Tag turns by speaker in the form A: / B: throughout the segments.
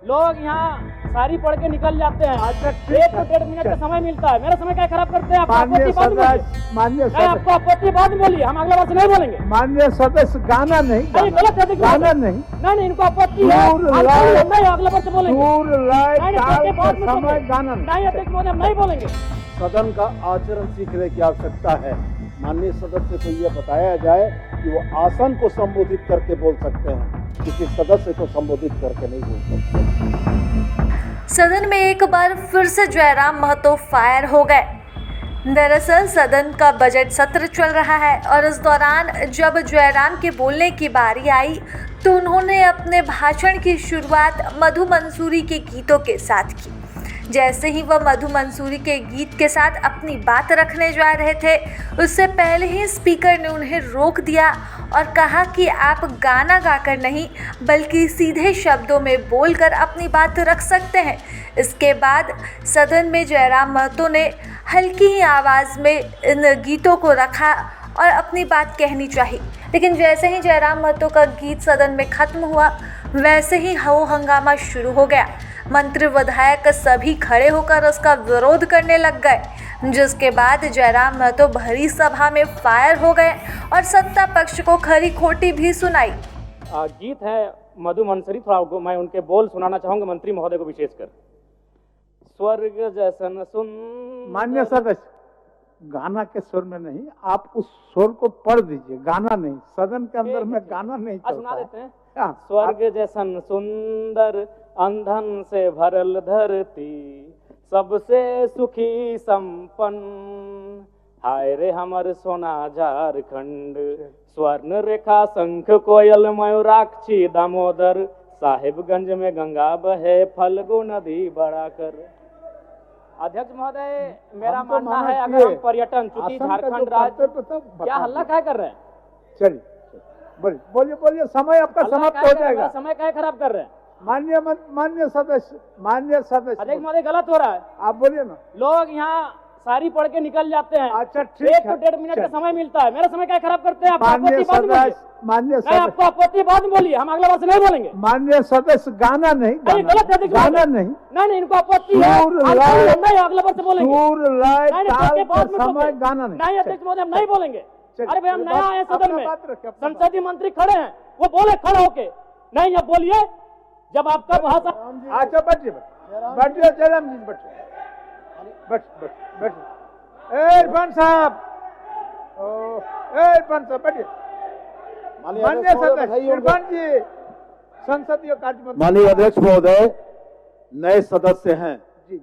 A: लोग यहाँ सारी पढ़ के निकल जाते हैं।
B: अच्छा,
A: 1 से 1.5 मिनट का समय मिलता है, मेरा समय क्या खराब करते हैं आप?
B: माननीय
A: आपत्ति बाद में बोलिए।
B: सदस्य, माननीय
A: नहीं, आपको
B: सदस्य,
A: आपत्ति बाद में बोलिए, हम अगले बार से नहीं बोलेंगे।
B: माननीय सदस्य, गाना नहीं,
A: नहीं, गलत है,
B: गाना नहीं,
A: नहीं, इनको आपत्ति है,
B: दूर
A: आप
B: लाए-
A: बोलिए, नहीं अगले बार से बोलेंगे।
B: दूर लाए
A: नहीं,
B: काल
A: नहीं,
B: का
A: बाद में
B: समय,
A: बोलेंगे।
B: गाना
A: नहीं अध्यक्ष महोदय, हम नहीं बोलेंगे।
C: सदन का आचरण सीखने की आवश्यकता है। माननीय सदस्य को यह बताया जाए कि वो आसन को संबोधित करके बोल सकते हैं, किसी सदस्य को संबोधित करके नहीं बोल सकते।
D: सदन में एक बार फिर से जयराम महतो फायर हो गए। दरअसल सदन का बजट सत्र चल रहा है और इस दौरान जब जयराम के बोलने की बारी आई तो उन्होंने अपने भाषण की शुरुआत मधु मंसूरी के गीतों के साथ की। जैसे ही वह मधु मंसूरी के गीत के साथ अपनी बात रखने जा रहे थे, उससे पहले ही स्पीकर ने उन्हें रोक दिया और कहा कि आप गाना गाकर नहीं बल्कि सीधे शब्दों में बोलकर अपनी बात रख सकते हैं। इसके बाद सदन में जयराम महतो ने हल्की ही आवाज़ में इन गीतों को रखा और अपनी बात कहनी चाहिए। लेकिन जैसे ही जयराम महतो का गीत सदन में ख़त्म हुआ, वैसे ही हो हंगामा शुरू हो गया। मंत्री विधायक सभी खड़े होकर उसका विरोध करने लग गए, जिसके बाद जयराम महतो भरी सभा में फायर हो गए और सत्ता पक्ष को खरी खोटी भी सुनाई।
A: गीत है मधु मंसूरी, थोड़ा मैं उनके बोल सुनाना चाहूंगा मंत्री महोदय को विशेषकर। स्वर्ग जैसन सुंदर।
B: माननीय सदस्य, गाना के सुर में नहीं, आप उस सुर को पढ़ दीजिए, गाना नहीं। सदन के अंदर में गाना नहीं
A: सुना
B: चलता है।
A: देते हैं।
B: हाँ,
A: स्वर्ग जैसन सुंदर अंधन से भरल धरती, सबसे सुखी संपन्न, हाय रे हमर सोना झारखंड, स्वर्ण रेखा शंख कोयल मयूराक्षी दामोदर, साहिबगंज में गंगा बहे फल्गु नदी बढ़ाकर। अध्यक्ष महोदय, मेरा
B: हम तो
A: मानना
B: माना
A: है
B: कि
A: अगर हम पर्यटन, चूंकि
B: आसन का जो
A: झारखंड राज्य,
B: कर्तव्य था,
A: क्या
B: बता
A: हल्ला
B: दीजिए।
A: क्या कर रहे हैं?
B: चलिए बोलिए बोलिए बोलिए, समय आपका
A: हल्ला
B: समाप्त
A: क्या
B: हो
A: कर रहे हैं?
B: जाएगा।
A: समय क्या खराब कर रहे हैं?
B: माननीय सदस्य,
A: अध्यक्ष महोदय, गलत हो रहा है।
B: आप बोलिए ना।
A: लोग यहाँ सारी पढ़ के निकल जाते हैं।
B: अच्छा,
A: 1
B: ठीक
A: से
B: है,
A: 1.5 मिनट का
B: चलिए।
A: समय मिलता है, मेरा समय क्या खराब करते हैं आप?
B: माननीय
A: आपत्ति बाद में बोलिए।
B: माननीय
A: नहीं,
B: सदस्य,
A: आपको आपत्ति बाद में बोलिए, हम अगले बार से नहीं बोलेंगे।
B: माननीय सदस्य, गाना नहीं,
A: नहीं, गलत है,
B: गाना नहीं,
A: नहीं, इनको आपत्ति है,
B: सूर
A: आप
B: लाए-
A: बोलिए, नहीं अगले बार से बोलेंगे।
B: सूर लाए
A: नहीं,
B: ताल
A: उसके
B: का
A: बाद में
B: समय,
A: बोलेंगे।
B: गाना नहीं।
A: नहीं अध्यक्ष महोदय, हम नहीं बोलेंगे।
B: चलिए,
A: अरे भाई, हम
B: चलिए,
A: नया आए सदन
B: अपना
A: में,
B: बात रखिए, अपना बात।
A: संसदीय मंत्री खड़े हैं, वो बोले खड़े होके, नहीं अब बोलिए। जब आपका भाषा,
B: अच्छा बैठिए, बैठिए जयराम जी, बैठिए। इरफान साहब, इरफान साहब बैठिए। माननीय सदस्य इरफान जी, संसदीय कार्य मंत्री।
C: माननीय अध्यक्ष महोदय, नए सदस्य हैं,
B: जी,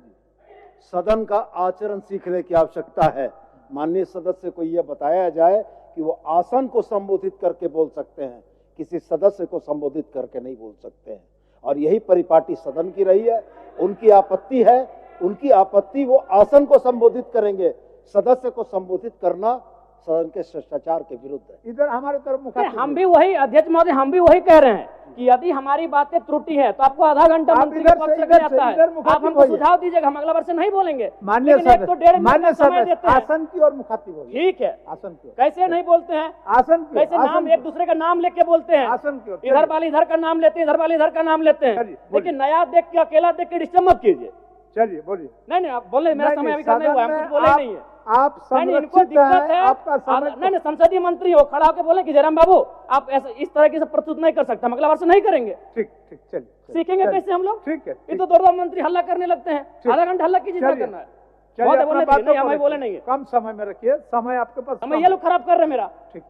C: सदन का आचरण सीखने की आवश्यकता है। माननीय सदस्य को यह बताया जाए कि वो आसन को संबोधित करके बोल सकते हैं, किसी सदस्य को संबोधित करके नहीं बोल सकते हैं। और यही परिपाटी सदन की रही है। उनकी आपत्ति है, उनकी आपत्ति वो आसन को संबोधित करेंगे, सदस्य को संबोधित करना सदन के शिष्टाचार के विरुद्ध है।
B: इधर हमारे तरफ मुखातिब
A: हम भी वही, अध्यक्ष महोदय, हम भी वही कह रहे हैं कि यदि हमारी बातें त्रुटि है तो आपको आधा घंटा
B: आप
A: मंत्री
B: इधर
A: के पक्ष
B: से-
A: से
B: इधर
A: आता
B: से-
A: है।
B: इधर
A: आप
B: मुखातिब
A: हमको
B: होइए।
A: सुझाव दीजिएगा, हम अगला बार से नहीं बोलेंगे।
B: माननीय
A: लेकिन 1 से 1.5 मिनट
B: माननीय
A: का समय
B: सदस्य,
A: देते हैं।
B: आसन की ओर मुखातिब होइए।
A: ठीक है,
B: आसन की ओर,
A: कैसे नहीं बोलते हैं?
B: आसन की ओर,
A: कैसे नाम एक दूसरे का नाम लेके बोलते हैं?
B: आसन की ओर,
A: इधर वाले इधर का नाम लेते हैं, इधर वाले इधर का नाम लेते हैं।
B: चलिए, बोलिए।
A: लेकिन नया देख के, अकेला देख के डिस्टर्ब मत कीजिए।
B: चलिए बोलिए।
A: नहीं, आप बोले, मेरा
B: नहीं,
A: समय
B: नहीं,
A: अभी खत्म नहीं हुआ है, हम कुछ बोले ही नहीं है।
B: आप
A: नहीं, इनको
B: संरक्षित
A: दिक्कत
B: है,
A: है।
B: आपका समय।
A: नहीं, संसदीय मंत्री हो, खड़ा होकर बोले कि जयराम बाबू आप ऐसा इस तरह की प्रस्तुत नहीं कर सकते, हम अगला बार से नहीं करेंगे।
B: ठीक, चलिए।
A: सीखेंगे
B: चलिए,
A: कैसे हम लोग?
B: ठीक है।
A: ये तो 2 मंत्री हल्ला करने लगते हैं, आधा घंटा हल्ला कीजिए, क्या
B: चलिए,
A: करना है?
B: चलिए,
A: बहुत है,
B: अपना
A: बोलने
B: बातों
A: दीजिए। नहीं,
B: को
A: हमें बोले
B: रखिए।
A: नहीं है।
B: कम समय में रखिए, समय आपके पास
A: हमें
B: कम
A: ये लोग खराब कर रहे हैं मेरा।
B: ठीक,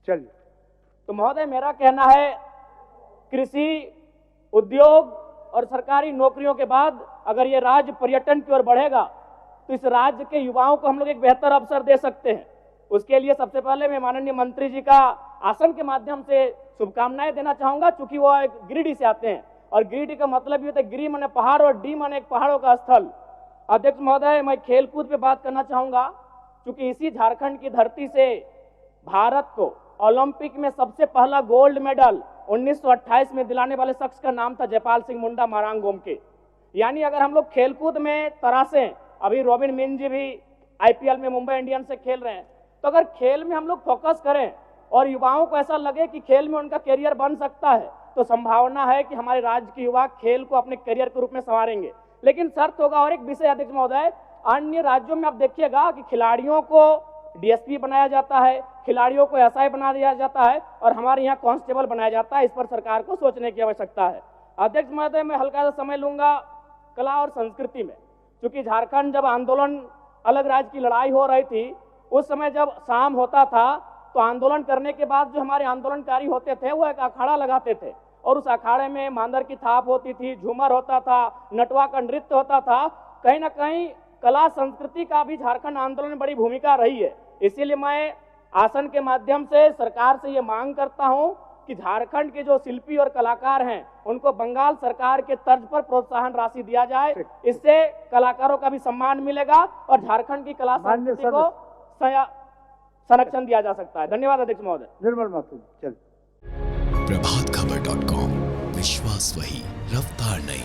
B: चलिए।
A: तो महोदय, मेरा कहना है कृषि, उद्योग और सरकारी नौकरियों के बाद अगर ये राज्य पर्यटन की ओर बढ़ेगा तो इस राज्य के युवाओं को हम लोग एक बेहतर अवसर दे सकते हैं। उसके लिए सबसे पहले मैं माननीय मंत्री जी का आसन के माध्यम से शुभकामनाएं देना चाहूंगा, चूंकि वो एक गिरिडीह से आते हैं और गिरिडीह का मतलब ये होता है गिरी माने पहाड़ और डी माने एक पहाड़ों का स्थल। अध्यक्ष महोदय, मैं खेलकूद पे बात करना चाहूंगा, चूंकि इसी झारखंड की धरती से भारत को ओलंपिक में सबसे पहला गोल्ड मेडल 1928 में दिलाने वाले शख्स का नाम था जयपाल सिंह मुंडा मारांग गोमके। यानी अगर हम लोग खेलकूद में तरासें, अभी रॉबिन मिन जी भी आईपीएल में मुंबई इंडियंस से खेल रहे हैं, तो अगर खेल में हम लोग फोकस करें और युवाओं को ऐसा लगे कि खेल में उनका करियर बन सकता है, तो संभावना है कि हमारे राज्य के युवा खेल को अपने करियर के रूप में संवारेंगे। लेकिन शर्त होगा और एक विषय अध्यक्ष महोदय, अन्य राज्यों में आप देखिएगा कि खिलाड़ियों को डीएसपी बनाया जाता है, खिलाड़ियों को एसआई बना दिया जाता है और हमारे यहाँ कांस्टेबल बनाया जाता है। इस पर सरकार को सोचने की आवश्यकता है। अध्यक्ष महोदय, मैं हल्का सा समय लूंगा कला और संस्कृति में, क्योंकि झारखंड जब आंदोलन अलग राज्य की लड़ाई हो रही थी, उस समय जब शाम होता था तो आंदोलन करने के बाद जो हमारे आंदोलनकारी होते थे वो एक अखाड़ा लगाते थे और उस अखाड़े में मांदर की थाप होती थी, झूमर होता था, नटवा का नृत्य होता था। कहीं ना कहीं कला संस्कृति का भी झारखंड आंदोलन में बड़ी भूमिका रही है। इसीलिए मैं आसन के माध्यम से सरकार से ये मांग करता हूं कि झारखंड के जो शिल्पी और कलाकार हैं उनको बंगाल सरकार के तर्ज पर प्रोत्साहन राशि दिया जाए। इससे कलाकारों का भी सम्मान मिलेगा और झारखंड की कला संस्कृति को संरक्षण दिया जा सकता है। धन्यवाद अध्यक्ष महोदय।
B: निर्मल माथुर, चल।
E: प्रभातखबर.com, विश्वास वही, रफ्तार नहीं।